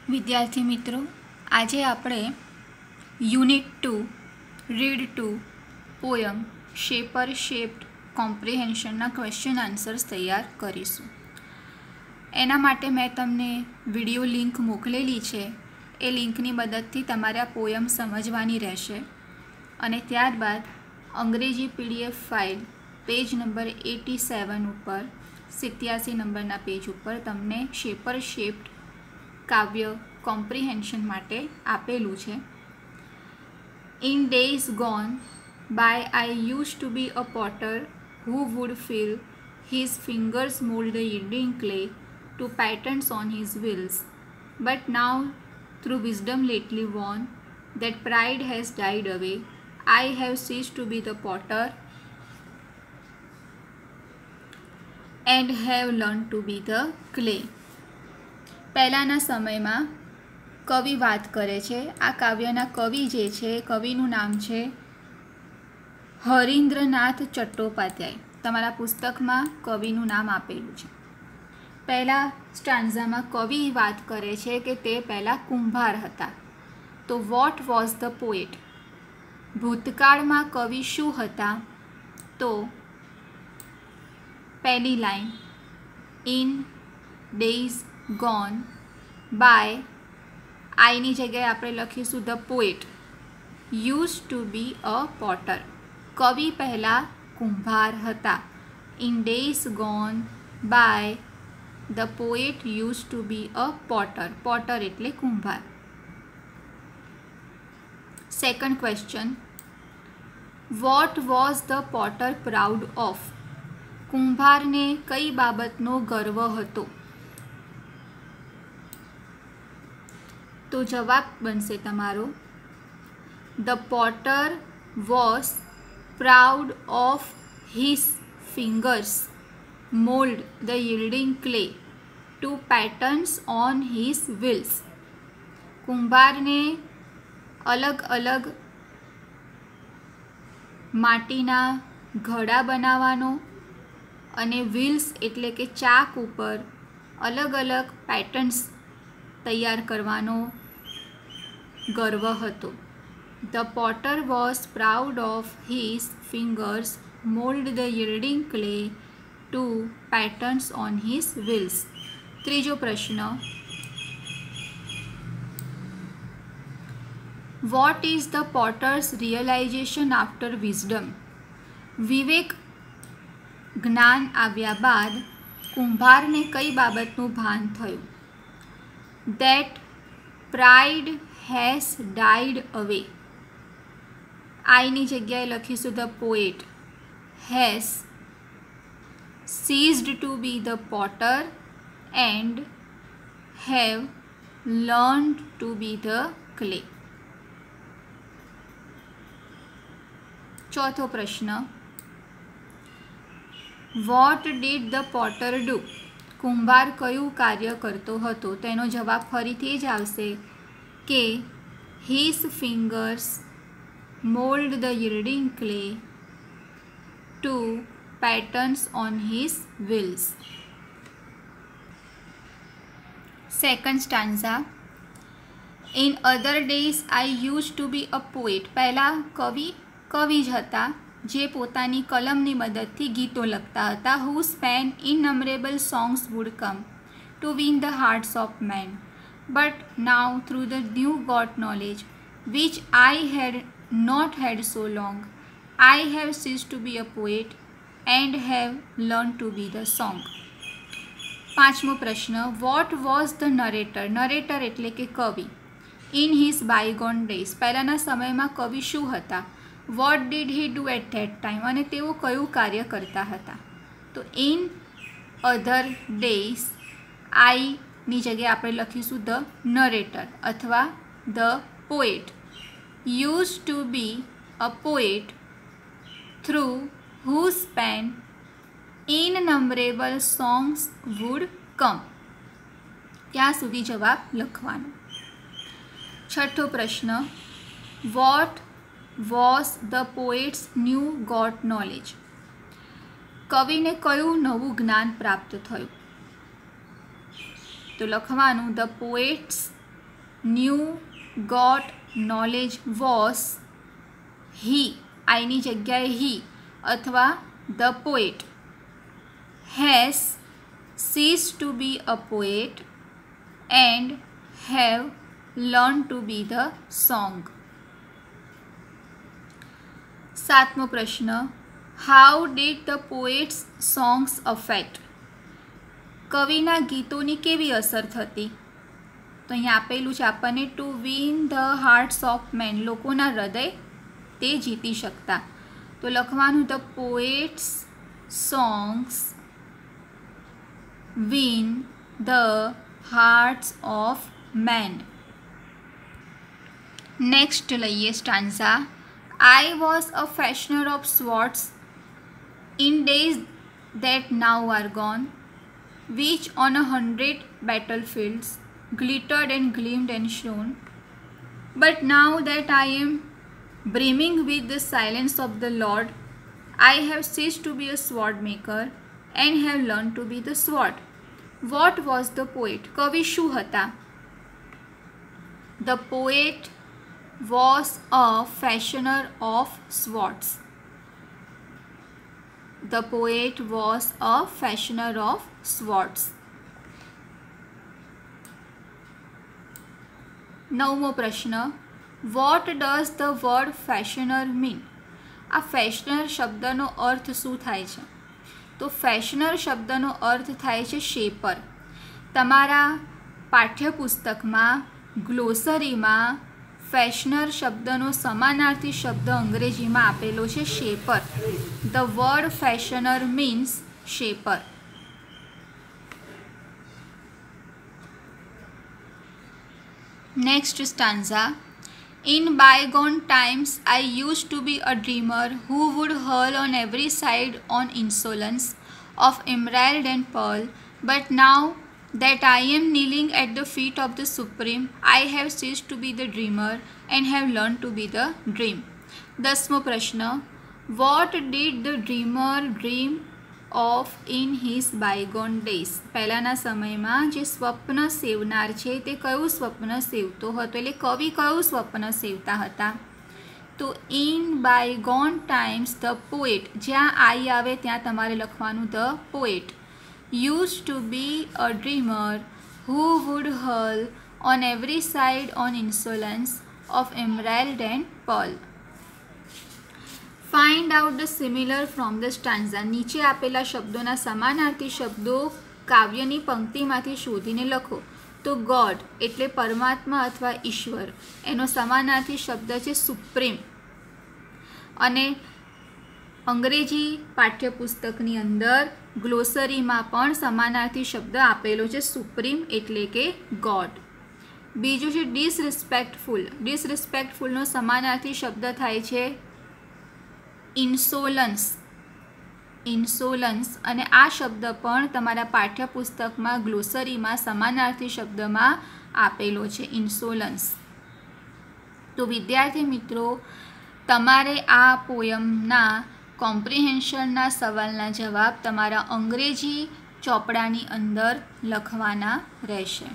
विद्यार्थी मित्रों, आज आपणे unit 2 read 2 poem shaper shaped कॉम्प्रिहेन्शनना क्वेश्चन आंसर्स तैयार करीशुं। एना माटे मैं तमने विडियो लिंक मोकलेली छे। ए लिंकनी मददथी तमारे आ पोयम समझवानी रहेशे अने त्यारबाद अंग्रेजी पीडीएफ फाइल पेज नंबर 87 पर 87 नंबरना पेज पर तमने शेपर शेप्ड काव्य कॉम्प्रिहेन्शन माटे आपेलू छे। In days gone by I used to be a potter who would feel his fingers mould the yielding clay to patterns on his wheels. But now, through wisdom lately won, that pride has died away. I have ceased to be the potter and have learned to be the clay. પહેલાંના સમયમાં કવિ વાત કરે છે। આ કાવ્યના કવિ જે છે, કવિનું નામ છે હરીન્દ્રનાથ ચટ્ટોપાધ્યાય। તમારા પુસ્તકમાં કવિનું નામ આપેલું છે। પહેલા સ્ટાન્ઝામાં કવિ વાત કરે છે કે તે પહેલાં કુંભાર હતા। તો વોટ વોઝ ધ પોએટ? ભૂતકાળમાં કવિ શું હતા? તો પહેલી line in days gone by આઈની જગ્યાએ આપણે લખીશું the poet use to be a potter. કવિ પહેલાં કુંભાર હતા। In days gone by the poet use to be a potter. Potter એટલે કુંભાર। Second question, what was the potter proud of? કુંભારને કઈ બાબતનો ગર્વ હતો? तो जवाब बनसे तमारो the potter was proud of his fingers mould the yielding clay to patterns on his wheels. कुंभार ने अलग अलग माटीना घड़ा बनावानो अने व्हील्स एटले के चाक उपर अलग अलग पैटर्न्स तैयार करवानो गर्व हतो। The potter was proud of his fingers mould the yielding clay to patterns on his wheels. त्रीजो प्रश्न, what is the potter's realisation after wisdom? विवेक ज्ञान आव्या बाद कुंभार ने कई बाबतनु भान थयुं? That pride has died away. आईनी जग्याए लखीशुं the poet has ceased to be the potter and have learned to be the clay. चौथो प्रश्न, What did the potter do? कुंभार कયું કાર્ય કરતો હતો? તેનો જવાબ ફરીથી જ આવશે કે his fingers mould the yielding clay to patterns on his wheels. Second stanza, in other days I use to be a poet. પહેલાં કવિ જ હતા જે પોતાની કલમની મદદથી ગીતો લખતા હતા। Whose pen innumerable songs would come to win the hearts of men, but now through the new got knowledge which I had not had so long, I have cease to be a poet and have learn to be the song. પાંચમો પ્રશ્ન, what was the narrator? Narrator એટલે કે કવિ। In his bygone days, પહેલાંના સમયમાં કવિ શું હતા? What did he do at that time, અને તેઓ કયું કાર્ય કરતા હતા? તો ઇન અધર ડેઝ આઈની જગ્યાએ આપણે લખીશું ધ નરેટર અથવા the poet use to be a poet through whose pen innumerable songs would come. ત્યાં સુધી જવાબ લખવાનો। છઠ્ઠો પ્રશ્ન, what was the poet's new got knowledge? કવિને કયું નવું જ્ઞાન પ્રાપ્ત થયું? તો લખવાનું the poet's new got knowledge was he, आईनी जग्याए ही अथवा the poet has ceased to be a poet and have learned to be the song. सातमो प्रश्न, how did the poet's songs affect, कविना गीतोनी केवी असर थती? तो अहीं आपेलुं छे आपणे to win the hearts of men, लोकोना हृदय ते जीती शकता। तो लखवानुं the poet's songs win the hearts of men. Next લઈએ stanza, I was a fashioner of swords in days that now are gone, which on 100 battlefields glittered and gleamed and shone. But now that I am brimming with the silence of the Lord, I have ceased to be a sword maker and have learned to be the sword. What was the poet? કવિ શું હતા? The poet was a fashioner of swords. The poet was a fashioner of swords. નવમો પ્રશ્ન, What does the word fashioner mean? આ fashioner શબ્દનો અર્થ શું થાય છે? તો ફેશનર શબ્દનો અર્થ થાય છે શેપર। તમારા પાઠ્યપુસ્તકમાં ગ્લોસરીમાં ફેશનર શબ્દનો સમાનાર્થી શબ્દ અંગ્રેજીમાં આપેલો છે shaper. The word fashioner means shaper. Next stanza, In bygone times, I used to be a dreamer who would hurl on every side on insolence of emerald and pearl. But now that I am kneeling at the feet of the Supreme, I have ceased to be the dreamer and have learned to be the dream. 10મો પ્રશ્ન, What did the dreamer dream of in his bygone days? પહેલાના સમયમાં જે સ્વપ્ન સેવનાર છે તે કયું સ્વપ્ન સેવતો હતો, એટલે કવિ કયું સ્વપ્ન સેવતા હતા? તો in bygone times the poet, જ્યાં આઈ આવે ત્યાં તમારે લખવાનું the poet, use to be a dreamer who would hurl on every side on insolence of emerald and pearl. Find out the similar from the stanza, નીચે આપેલા શબ્દોના સમાનાર્થી શબ્દો કાવ્યની પંક્તિમાંથી શોધીને લખો. તો ગોડ એટલે પરમાત્મા અથવા ઈશ્વર, એનો સમાનાર્થી શબ્દ છે સુપ્રીમ. અને અંગ્રેજી પાઠ્યપુસ્તકની અંદર ગ્લોસરીમાં પણ સમાનાર્થી શબ્દ આપેલો છે સુપ્રીમ એટલે કે ગોડ. બીજું છે ડિસરિસ્પેક્ટફુલ. ડિસરિસ્પેક્ટફુલનો સમાનાર્થી શબ્દ થાય છે ઇન્સોલન્સ. ઇન્સોલન્સ અને આ શબ્દ પણ તમારા પાઠ્યપુસ્તકમાં ગ્લોસરીમાં સમાનાર્થી શબ્દમાં આપેલો છે ઇન્સોલન્સ. તો વિદ્યાર્થી મિત્રો, તમારે આ પોયમના કોમ્પ્રિહેન્શનના સવાલના જવાબ તમારા અંગ્રેજી ચોપડાની અંદર લખવાના રહેશે.